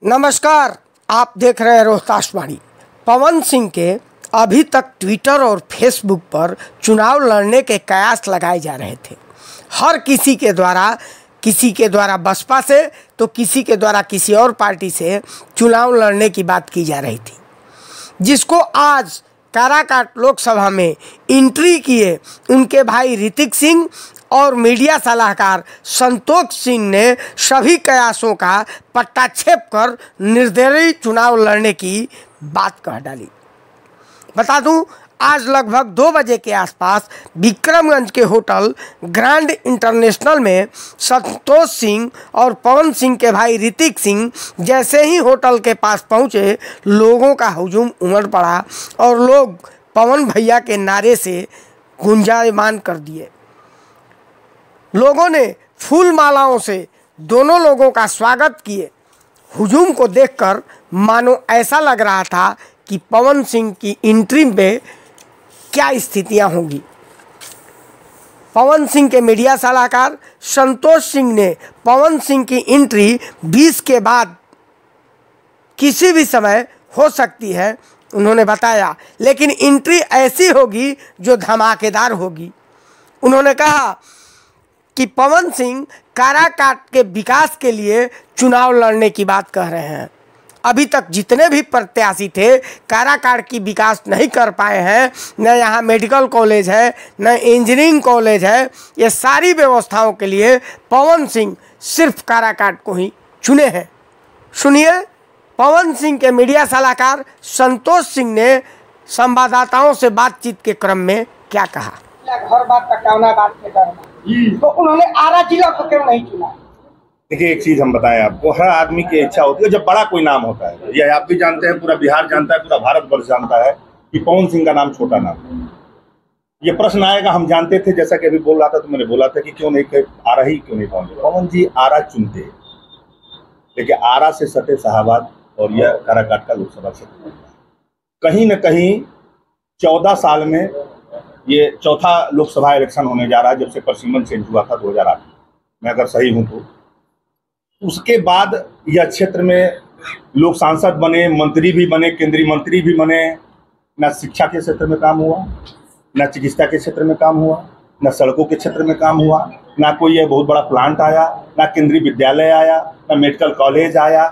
नमस्कार, आप देख रहे हैं रोहतास वाणी। पवन सिंह के अभी तक ट्विटर और फेसबुक पर चुनाव लड़ने के कयास लगाए जा रहे थे। हर किसी के द्वारा बसपा से तो किसी के द्वारा किसी और पार्टी से चुनाव लड़ने की बात की जा रही थी, जिसको आज काराकाट लोकसभा में एंट्री किए उनके भाई ऋतिक सिंह और मीडिया सलाहकार संतोष सिंह ने सभी कयासों का पट्टाक्षेप कर निर्दलीय चुनाव लड़ने की बात कह डाली। बता दूं, आज लगभग 2 बजे के आसपास विक्रमगंज के होटल ग्रैंड इंटरनेशनल में संतोष सिंह और पवन सिंह के भाई ऋतिक सिंह जैसे ही होटल के पास पहुंचे, लोगों का हुजूम उमड़ पड़ा और लोग पवन भैया के नारे से गुंजायमान कर दिए। लोगों ने फूल मालाओं से दोनों लोगों का स्वागत किए। हुजूम को देखकर मानो ऐसा लग रहा था कि पवन सिंह की एंट्री में क्या स्थितियां होंगी। पवन सिंह के मीडिया सलाहकार संतोष सिंह ने पवन सिंह की एंट्री 20 के बाद किसी भी समय हो सकती है उन्होंने बताया, लेकिन एंट्री ऐसी होगी जो धमाकेदार होगी। उन्होंने कहा कि पवन सिंह काराकाट के विकास के लिए चुनाव लड़ने की बात कह रहे हैं। अभी तक जितने भी प्रत्याशी थे काराकाट की विकास नहीं कर पाए हैं। न यहाँ मेडिकल कॉलेज है, न इंजीनियरिंग कॉलेज है। ये सारी व्यवस्थाओं के लिए पवन सिंह सिर्फ काराकाट को ही चुने हैं। सुनिए पवन सिंह के मीडिया सलाहकार संतोष सिंह ने संवाददाताओं से बातचीत के क्रम में क्या कहा। हर बात टकावना बात के डर तो उन्होंने आरा जिला को क्यों नहीं चुना? देखिए, एक चीज हम बताएं आपको, हर आदमी की इच्छा होती है जब बड़ा कोई नाम होता है, ये आप भी जानते हैं, पूरा बिहार जानता है, पूरा भारतवर्ष जानता है कि पवन सिंह का नाम छोटा नाम है। ये प्रश्न आएगा, हम जानते थे, जैसा कि अभी बोल रहा था तो मैंने बोला था कि क्यों नहीं आरा ही क्यों नहीं पवन जी आरा चुनते, लेकिन आरा से सटे शाहाबाद और यह काराकाट का लोकसभा क्षेत्र कहीं न कहीं 14 साल में ये चौथा लोकसभा इलेक्शन होने जा रहा है जब से परिसीमन चेंज हुआ था 2008 में, अगर सही हूं तो। उसके बाद यह क्षेत्र में लोग सांसद बने, मंत्री भी बने, केंद्रीय मंत्री भी बने। न शिक्षा के क्षेत्र में काम हुआ, न चिकित्सा के क्षेत्र में काम हुआ, न सड़कों के क्षेत्र में काम हुआ, न कोई यह बहुत बड़ा प्लांट आया, न केंद्रीय विद्यालय आया, न मेडिकल कॉलेज आया।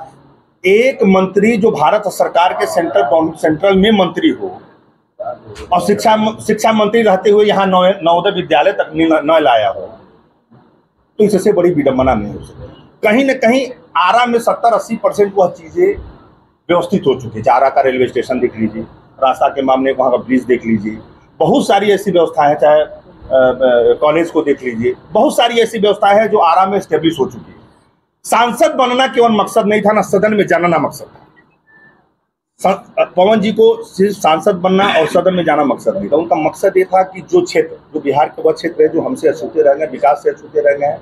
एक मंत्री जो भारत सरकार के सेंट्रल में मंत्री हो और शिक्षा मंत्री रहते हुए यहाँ नवोदय विद्यालय तक न लाया हो, तो इससे बड़ी विडंबना नहीं हो सकती। कहीं न कहीं आरा में 70-80% वह चीजें व्यवस्थित हो चुकी है। आरा का रेलवे स्टेशन देख लीजिए, रास्ता के मामले वहाँ का ब्रिज देख लीजिए, बहुत सारी ऐसी व्यवस्थाएं हैं, चाहे कॉलेज को देख लीजिए, बहुत सारी ऐसी व्यवस्थाएं हैं जो आरा में स्टेब्लिश हो चुकी है। सांसद बनना केवल मकसद नहीं था, न सदन में जाना मकसद था। पवन जी को सिर्फ सांसद बनना और सदन में जाना मकसद नहीं था। उनका मकसद ये था कि जो क्षेत्र, जो बिहार के वह क्षेत्र है जो हमसे अछूते रह गए, विकास से अछूते रह गए हैं,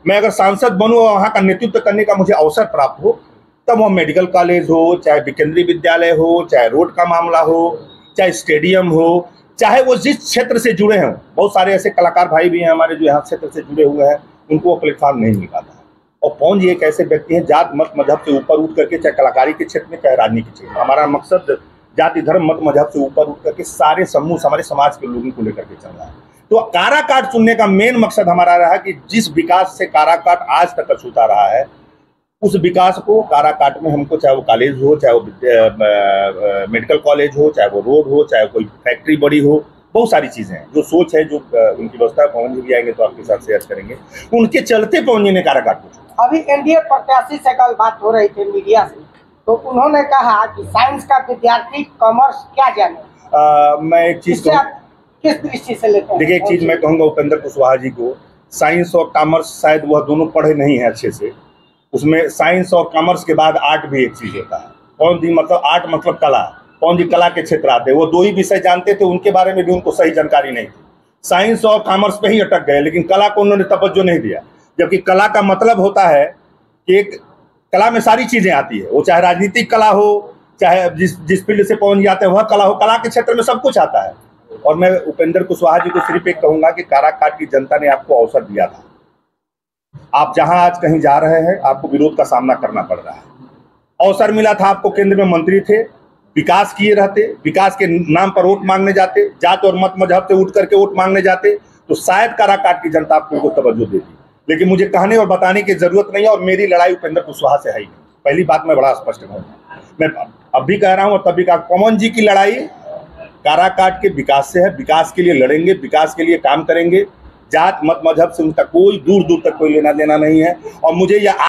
मैं अगर सांसद बनूं और वहाँ का नेतृत्व करने का मुझे अवसर प्राप्त हो, तब वह मेडिकल कॉलेज हो, चाहे केंद्रीय विद्यालय हो, चाहे रोड का मामला हो, चाहे स्टेडियम हो, चाहे वो जिस क्षेत्र से जुड़े हों। बहुत सारे ऐसे कलाकार भाई भी हैं हमारे जो यहाँ क्षेत्र से जुड़े हुए हैं, उनको वो प्लेटफॉर्म नहीं मिल पाता। और पवन जी एक ऐसे व्यक्ति हैं, जात मत मजहब से ऊपर उठ करके, चाहे कलाकारी के क्षेत्र में चाहे राजनीति के क्षेत्र में, हमारा मकसद जाति धर्म मत मजहब से ऊपर उठ करके सारे समूह हमारे समाज के लोगों को लेकर के चल रहा है। तो काराकाट चुनने का मेन मकसद हमारा रहा कि जिस विकास से काराकाट आज तक अछूता रहा है, उस विकास को काराकाट में हमको, चाहे वो कॉलेज हो, चाहे वो मेडिकल कॉलेज हो, चाहे वो रोड हो, चाहे कोई फैक्ट्री बड़ी हो, बहुत सारी चीजें हैं। जो सोच है, जो उनकी व्यवस्था है, पवन जी भी आएंगे तो आपके साथ शेयर करेंगे। उनके चलते पवन जी ने काराकाट को। अभी एनडीए प्रत्याशी से कल बात हो रही थी मीडिया से, तो उन्होंने कहा कि साइंस का विद्यार्थी कॉमर्स क्या जाने। मैं एक चीज किस दृष्टि से लेते हैं? देखिए, एक चीज मैं कहूँगा उपेंद्र कुशवाहा जी को, साइंस और कॉमर्स शायद वह दोनों पढ़े नहीं है अच्छे से। उसमें साइंस और कॉमर्स के बाद आर्ट भी एक चीज होता है। पवन जी मतलब आर्ट मतलब कला, पवन जी कला के क्षेत्र आते, वो 2 ही विषय जानते थे, उनके बारे में भी उनको सही जानकारी नहीं थी। साइंस और कॉमर्स पे ही अटक गए, लेकिन कला को उन्होंने तवज्जो नहीं दिया। जबकि कला का मतलब होता है कि एक कला में सारी चीजें आती है, वो चाहे राजनीतिक कला हो, चाहे जिस फील्ड से पवन जी आते हैं वह कला हो, कला के क्षेत्र में सब कुछ आता है। और मैं उपेंद्र कुशवाहा जी को सिर्फ एक कहूंगा कि काराकाट की जनता ने आपको अवसर दिया था। आप जहां आज कहीं जा रहे हैं, आपको विरोध का सामना करना पड़ रहा है। अवसर मिला था, आपको केंद्र में मंत्री थे, विकास किए रहते, विकास के नाम पर वोट मांगने जाते, जात और मत मजहब से उठ करके वोट मांगने जाते, तो शायद काराकाट की जनता आपको तवज्जो देती। लेकिन मुझे कहने और बताने की जरूरत नहीं है, और मेरी लड़ाई उपेंद्र कुशवाहा से है ही नहीं। पहली बात मैं बड़ा स्पष्ट हूँ, मैं अब भी कह रहा हूँ और तभी कहा, पवन जी की लड़ाई काराकाट के विकास से है। विकास के लिए लड़ेंगे, विकास के लिए काम करेंगे। जात मत मजहब से उनका कोई दूर दूर तक कोई लेना देना नहीं है। और मुझे यह